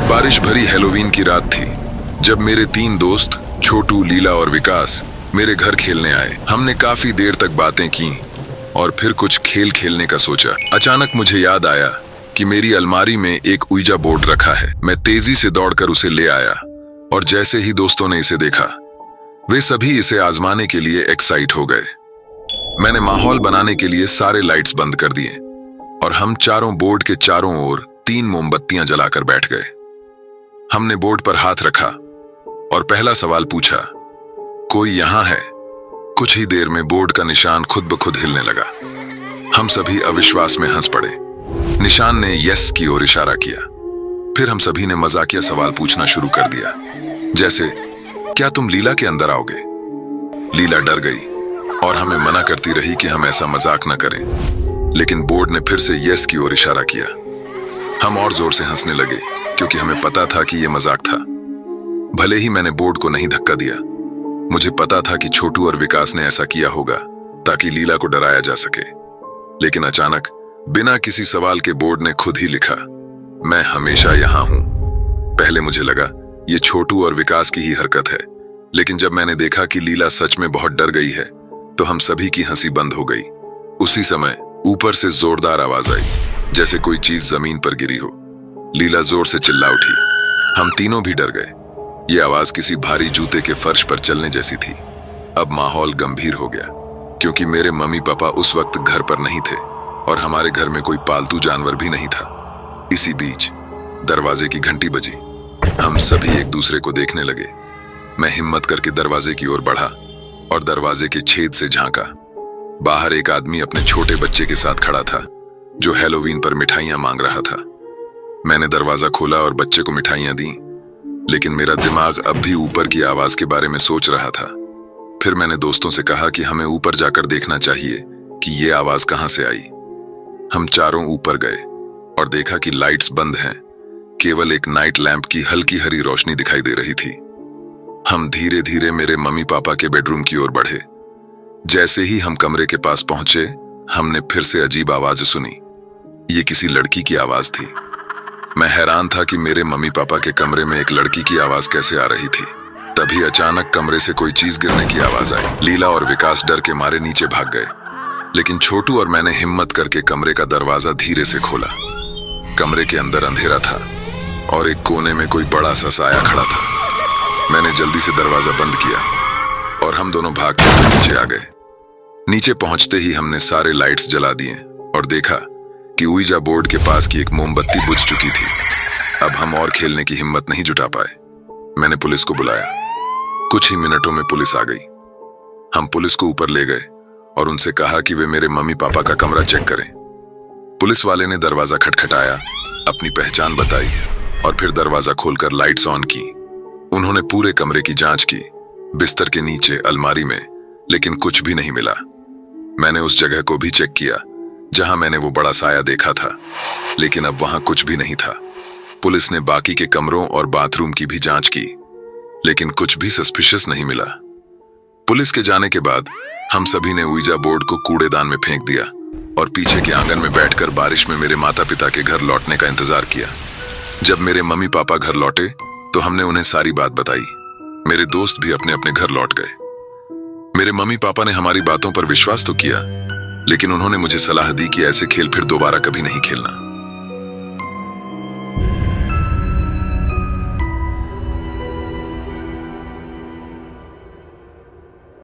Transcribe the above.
बारिश भरी हैलोवीन की रात थी जब मेरे 3 दोस्त छोटू, लीला और विकास मेरे घर खेलने आए। हमने काफी देर तक बातें की और फिर कुछ खेल खेलने का सोचा। अचानक मुझे याद आया कि मेरी अलमारी में एक उइजा बोर्ड रखा है। मैं तेजी से दौड़कर उसे ले आया और जैसे ही दोस्तों ने इसे देखा, वे सभी इसे आजमाने के लिए एक्साइट हो गए। मैंने माहौल बनाने के लिए सारे लाइट्स बंद कर दिए और हम चारों बोर्ड के चारों ओर 3 मोमबत्तियां जलाकर बैठ गए। हमने बोर्ड पर हाथ रखा और पहला सवाल पूछा, कोई यहां है? कुछ ही देर में बोर्ड का निशान खुद ब खुद हिलने लगा। हम सभी अविश्वास में हंस पड़े। निशान ने यस की ओर इशारा किया। फिर हम सभी ने मजाकिया सवाल पूछना शुरू कर दिया, जैसे क्या तुम लीला के अंदर आओगे? लीला डर गई और हमें मना करती रही कि हम ऐसा मजाक न करें, लेकिन बोर्ड ने फिर से यस की ओर इशारा किया। हम और जोर से हंसने लगे क्योंकि हमें पता था कि यह मजाक था। भले ही मैंने बोर्ड को नहीं धक्का दिया, मुझे पता था कि छोटू और विकास ने ऐसा किया होगा ताकि लीला को डराया जा सके। लेकिन अचानक बिना किसी सवाल के बोर्ड ने खुद ही लिखा, मैं हमेशा यहां हूं। पहले मुझे लगा यह छोटू और विकास की ही हरकत है, लेकिन जब मैंने देखा कि लीला सच में बहुत डर गई है तो हम सभी की हंसी बंद हो गई। उसी समय ऊपर से जोरदार आवाज आई, जैसे कोई चीज जमीन पर गिरी हो। लीला जोर से चिल्ला उठी। हम तीनों भी डर गए। ये आवाज किसी भारी जूते के फर्श पर चलने जैसी थी। अब माहौल गंभीर हो गया क्योंकि मेरे मम्मी पापा उस वक्त घर पर नहीं थे और हमारे घर में कोई पालतू जानवर भी नहीं था। इसी बीच दरवाजे की घंटी बजी। हम सभी एक दूसरे को देखने लगे। मैं हिम्मत करके दरवाजे की ओर बढ़ा और दरवाजे के छेद से झांका। बाहर एक आदमी अपने छोटे बच्चे के साथ खड़ा था जो हैलोवीन पर मिठाइयां मांग रहा था। मैंने दरवाजा खोला और बच्चे को मिठाइयां दी, लेकिन मेरा दिमाग अब भी ऊपर की आवाज के बारे में सोच रहा था। फिर मैंने दोस्तों से कहा कि हमें ऊपर जाकर देखना चाहिए कि ये आवाज कहां से आई। हम चारों ऊपर गए और देखा कि लाइट्स बंद हैं, केवल एक नाइट लैंप की हल्की हरी रोशनी दिखाई दे रही थी। हम धीरे धीरे मेरे मम्मी पापा के बेडरूम की ओर बढ़े। जैसे ही हम कमरे के पास पहुंचे, हमने फिर से अजीब आवाज सुनी। ये किसी लड़की की आवाज थी। मैं हैरान था कि मेरे मम्मी पापा के कमरे में एक लड़की की आवाज कैसे आ रही थी। तभी अचानक कमरे से कोई चीज गिरने की आवाज आई। लीला और विकास डर के मारे नीचे भाग गए, लेकिन छोटू और मैंने हिम्मत करके कमरे का दरवाजा धीरे से खोला। कमरे के अंदर अंधेरा था और एक कोने में कोई बड़ा सा साया खड़ा था। मैंने जल्दी से दरवाजा बंद किया और हम दोनों भागते हुए नीचे आ गए। नीचे पहुंचते ही हमने सारे लाइट्स जला दिए और देखा कि उइजा बोर्ड के पास की एक मोमबत्ती बुझ चुकी थी। अब हम और खेलने की हिम्मत नहीं जुटा पाए। मैंने पुलिस को बुलाया। कुछ ही मिनटों में पुलिस आ गई। हम पुलिस को ऊपर ले गए और उनसे कहा कि वे मेरे मम्मी पापा का कमरा चेक करें। पुलिस वाले ने दरवाजा खटखटाया, अपनी पहचान बताई और फिर दरवाजा खोलकर लाइट्स ऑन की। उन्होंने पूरे कमरे की जांच की, बिस्तर के नीचे, अलमारी में, लेकिन कुछ भी नहीं मिला। मैंने उस जगह को भी चेक किया जहां मैंने वो बड़ा साया देखा था, लेकिन अब वहां कुछ भी नहीं था। पुलिस ने बाकी के कमरों और बाथरूम की भी जांच की, लेकिन कुछ भी सस्पिशियस नहीं मिला। पुलिस के जाने के बाद हम सभी ने उइजा बोर्ड को कूड़ेदान में फेंक दिया और पीछे के आंगन में बैठकर बारिश में मेरे माता पिता के घर लौटने का इंतजार किया। जब मेरे मम्मी पापा घर लौटे तो हमने उन्हें सारी बात बताई। मेरे दोस्त भी अपने अपने घर लौट गए। मेरे मम्मी पापा ने हमारी बातों पर विश्वास तो किया, लेकिन उन्होंने मुझे सलाह दी कि ऐसे खेल फिर दोबारा कभी नहीं खेलना।